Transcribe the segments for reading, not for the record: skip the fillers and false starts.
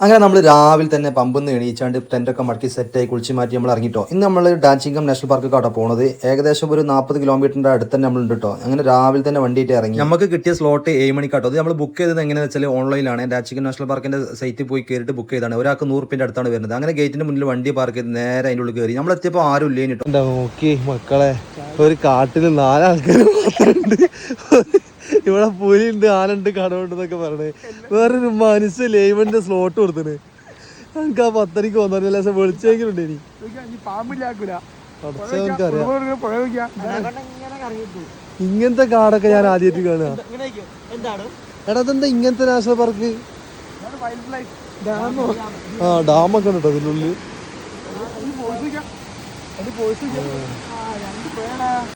അങ്ങനെ നമ്മൾ രാവിലെ തന്നെ പമ്പിൽ നിന്ന് എണീച്ചാണ്ട് ടെൻ്റൊക്കെ മടക്കി സെറ്റായി കുളിച്ച് മാറ്റി നമ്മൾ ഇറങ്ങിട്ടോ. ഇന്ന് നമ്മൾ ഡാൻസിംഗം നാഷണൽ പാർക്കൊക്കെ പോകുന്നത് ഏകദേശം ഒരു 40 കിലോമീറ്ററിൻ്റെ അടുത്ത് തന്നെ നമ്മൾ ഉണ്ട് കേട്ടോ. അങ്ങനെ രാവിലെ തന്നെ വണ്ടിയിട്ട് ഇറങ്ങി. നമുക്ക് കിട്ടിയ സ്ലോട്ട് 7 മണിക്കാട്ടോ. അത് നമ്മൾ ബുക്ക് ചെയ്തത് എങ്ങനെയാണെന്ന് വെച്ചാൽ ഓൺലൈനിലാണ്. ഡാൻസിംഗം നാഷണൽ പാർക്കിൻ്റെ സൈറ്റിൽ പോയി കയറിയിട്ട് ബുക്ക് ചെയ്താണ്. ഒരാൾക്ക് 100 രൂപയുടെ അടുത്താണ് വരുന്നത്. അങ്ങനെ ഗേറ്റിൻ്റെ മുന്നിൽ വണ്ടി പാർക്ക് ചെയ്ത് നേരെ അതിൻ്റെ ഉള്ളിൽ കയറി. നമ്മൾ എത്തിയപ്പോൾ ആരും ഇല്ലേ കേട്ടോ. നോക്കി മക്കളെ, ഒരു കാട്ടിൽ 4 ആൾക്കാർ മാത്രമുണ്ട്. ഇവിടെ പുലിയുണ്ട്, ആനുണ്ട്, കടവുണ്ടെന്നൊക്കെ പറഞ്ഞത്. വേറൊരു മനുഷ്യ ലേവന്റെ സ്ലോട്ട് കൊടുത്തത്. എനിക്ക് ആ 10 മണിക്ക് വന്നില്ല, വിളിച്ചെങ്കിലുണ്ട്. ഇനി ഇങ്ങനത്തെ കാടൊക്കെ ഞാൻ ആദ്യമായിട്ട് കാണുക. എടാ അതെന്താ ഇങ്ങനത്തെ നാഷണൽ പാർക്ക്? ഡാമൊക്കെ ഉണ്ട് കേട്ടോ അതിനുള്ളിൽ.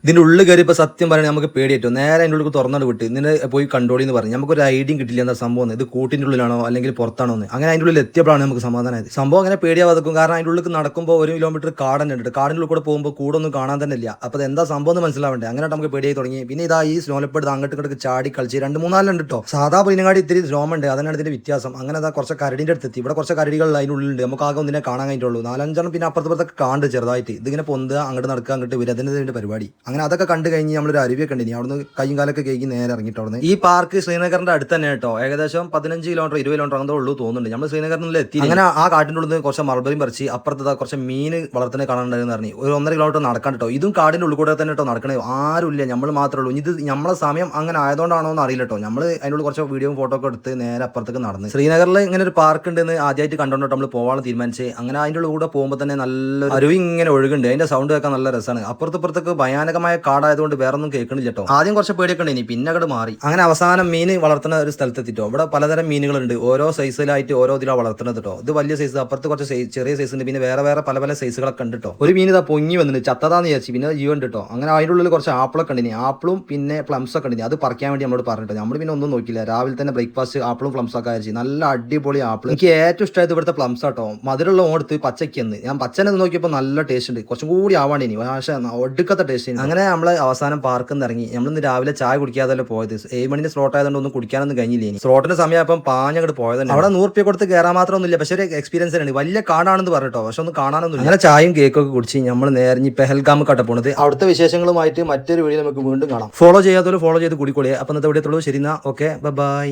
ഇതിൻ്റെ ഉള്ളിൽ കയറി ഇപ്പോൾ സത്യം പറയുന്നത് നമുക്ക് പേടിയേറ്റോ. നേരെ അതിൻ്റെ ഉള്ളിൽ തുറന്നിട്ട് വിട്ട് ഇതിനെ പോയി കണ്ടോളി എന്ന് പറഞ്ഞു. നമുക്കൊരു ഐഡിയയും കിട്ടില്ല എന്താ സംഭവം, ഇത് കൂട്ടിൻ്റെ ഉള്ളിലാണോ അല്ലെങ്കിൽ പുറത്താണോ എന്ന്. അങ്ങനെ അതിൻ്റെ ഉള്ളിൽ എത്തിയപ്പോഴാണ് നമുക്ക് സമാധാനമായത്. സംഭവം അങ്ങനെ പേടിയാവാതെക്കും. കാരണം അതിൻ്റെ ഉള്ളിൽ നടക്കുമ്പോൾ 1 കിലോമീറ്റർ കാടൻ ഉണ്ട്. കാടിൻ്റെ ഉള്ളിൽ കൂടെ പോകുമ്പോൾ കൂടൊന്നും കാണാൻ തന്നെ ഇല്ല. അപ്പോൾ എന്താ സംഭവം എന്ന് മനസ്സിലാവണ്ടേ. അങ്ങനെ നമുക്ക് പേടിയായി തുടങ്ങി. പിന്നെ ഇതാ ഈ സ്നോലെപ്പെടുത്ത് അങ്ങോട്ട് ഇങ്ങോട്ട് ചാടി കളിച്ച് 2-3 ഉണ്ട് കേട്ടോ. സാധാ പുലിനങ്ങാടി ഇത്തിരി സ്ലോമുണ്ട്, അതന്നാണ് ഇതിൻ്റെ വ്യത്യാസം. അങ്ങനെ അതാ കുറച്ച് കരടിൻ്റെ അടുത്തെത്തി. ഇവിടെ കുറച്ച് കരടികൾ അതിനുള്ളിലുണ്ട്. നമുക്ക് ആകെ ഒന്നിനെ കാണാൻ കഴിഞ്ഞിട്ടുള്ളൂ. 4-5 പിന്നെ അപ്പുറത്തൊക്കെ കാണ്ട് ചെറുതായിട്ട്. ഇതിങ്ങനെ പൊന്തുക, അങ്ങോട്ട് നടക്കുക, അങ്ങോട്ട് വരും. അതിൻ്റെ പരിപാടി. അങ്ങനെ അതൊക്കെ കണ്ടു കഴിഞ്ഞ് നമ്മളൊരു അരുവിയൊക്കെ ഉണ്ട്. അവിടുന്ന് കൈയും കാലൊക്കെ കേൾക്കി നേരെ ഇറങ്ങിയിട്ട് അവിടുന്ന്. ഈ പാർക്ക് ശ്രീനഗറിന്റെ അടുത്ത് തന്നെ കേട്ടോ. ഏകദേശം 15 കിലോമീറ്റർ 20 കിലോമീറ്റർ അങ്ങനെ ഉള്ളൂ തോന്നുന്നുണ്ട്. നമ്മൾ ശ്രീനഗറിൽ എത്തി. അങ്ങനെ ആ കാട്ടിൻ്റെ ഉള്ളിൽ കുറച്ച് മൾബറിയും പറിച്ച് അപ്പുറത്ത് കുറച്ച് മീൻ വളർത്തുന്ന കാണാനുണ്ടായിരുന്നു പറഞ്ഞു. ഒരു 1.5 കിലോമീറ്റർ നടക്കാൻ കേട്ടോ. ഇതും കാടിൻ്റെ ഉള്ളിൽ കൂടെ തന്നെ കേട്ടോ നടക്കണേ. ആരുമില്ല, നമ്മൾ മാത്രമേ ഉള്ളൂ. ഇത് നമ്മളെ സമയം അങ്ങനെ ആയതുകൊണ്ടാണോ എന്ന് അറിയില്ല കേട്ടോ. നമ്മൾ അതിനുള്ള കുറച്ച് വീഡിയോയും ഫോട്ടോ ഒക്കെ എടുത്ത് നേരെ അപ്പുറത്തേക്ക് നടന്ന്. ശ്രീനഗറിൽ ഇങ്ങനെ ഒരു പാർക്ക് ഉണ്ടെന്ന് ആദ്യമായിട്ട് കണ്ടോട്ടോ നമ്മൾ പോകാൻ തീരുമാനിച്ച്. അങ്ങനെ അതിൻ്റെ ഉള്ളിൽ കൂടെ പോകുമ്പോൾ തന്നെ നല്ലൊരു അരുവി ഇങ്ങനെ ഒഴുകുന്നുണ്ട്. അതിന്റെ സൗണ്ട് കേൾക്കാൻ നല്ല രസമാണ്. അപ്പുറത്തപ്പുറത്തേക്ക് ഭയാനകമായ കാടായതുകൊണ്ട് വേറെ ഒന്നും കേൾക്കണില്ല കേട്ടോ. ആദ്യം കുറച്ച് പേടിയൊക്കെ ഉണ്ട്, ഇനി പിന്നെ അങ്ങോട്ട് മാറി. അങ്ങനെ അവസാനം മീൻ വളർത്തുന്ന ഒരു സ്ഥലത്തെത്തിട്ടോ. ഇവിടെ പലതരം മീനുകളുണ്ട്, ഓരോ സൈസിലായിട്ട് ഓരോ ഇതിലാണ് വളർത്തുന്നത് കേട്ടോ. ഇത് വലിയ സൈസ്, അപ്പുറത്ത് കുറച്ച് ചെറിയ സൈസ് ഉണ്ട്. പിന്നെ വേറെ വേറെ പല സൈസുകളൊക്കെ ഉണ്ട് കേട്ടോ. ഒരു മീൻ ഇതാ പൊങ്ങി വന്നിട്ട് ചത്തതാന്ന് വിചാരിച്ചു. പിന്നെ ജീവൻ കേട്ടോ. അങ്ങനെ അതിൻ്റെ ഉള്ളിൽ കുറച്ച് ആപ്പിളൊക്കെ ഉണ്ട്. ആപ്പിളും പിന്നെ പ്ലംസ് ഒക്കെ ഉണ്ട്. അത് പറിക്കാൻ വേണ്ടി നമ്മളോട് പറഞ്ഞിട്ടോ. നമ്മൾ പിന്നെ ഒന്നും നോക്കില്ല. രാവിലെ തന്നെ ബ്രേക്ക്ഫാസ്റ്റ് ആപ്പിളും പ്ലംസ് ഒക്കെ അയച്ചു. നല്ല അടിപൊളി ആപ്പിൾ. എനിക്ക് ഏറ്റവും ഇഷ്ടമായത് ഇവിടുത്തെ പ്ലംസ് ആട്ടോ. മധുരമുള്ള ഓടുത്ത് പച്ചയ്ക്കെന്ന്. ഞാൻ പച്ചനെ നോക്കിയപ്പോൾ നല്ല ടേസ്റ്റ് ഉണ്ട്. കുറച്ചും കൂടി ആവാണ്ട് ഇനി, പക്ഷേ ഒടുക്കത്തെ ടേസ്റ്റ്. അങ്ങനെ നമ്മൾ അവസാനം പാർക്കിൽ നിന്ന് ഇറങ്ങി. നമ്മളിന്ന് രാവിലെ ചായ കുടിക്കാതല്ലേ പോയത്. 7 മണിന്റെ സ്ലോട്ട് ആയതുകൊണ്ട് ഒന്നും കുടിക്കാനൊന്നും കഴിഞ്ഞില്ല. ഇനി സ്ലോട്ടിന്റെ സമയം അപ്പം പാഞ്ഞങ്ങോട്ട് പോയതന്നെ. അവിടെ 100 രൂപ കൊടുത്ത് കയറാൻ മാത്രമൊന്നുമില്ല. പക്ഷേ ഒരു എക്സ്പീരിയൻസ് ആണ്. വലിയ കാടാണെന്ന് പറഞ്ഞിട്ടോ, പക്ഷെ ഒന്നും കാണാനൊന്നും. അങ്ങനെ ചായയും കേക്കൊക്കെ കുടിച്ച് നമ്മൾ നേരെ പെഹൽഗാം കട്ട പോണത്. അവിടുത്തെ വിശേഷങ്ങളുമായിട്ട് മറ്റൊരു വീഡിയോ നമുക്ക് വീണ്ടും കാണാം. ഫോളോ ചെയ്യാത്തവരെ ഫോളോ ചെയ്ത് കൂടിക്കോളിയെ. അപ്പം ഇന്നത്തെ വീഡിയോ ശരി എന്നാ. Okay, by.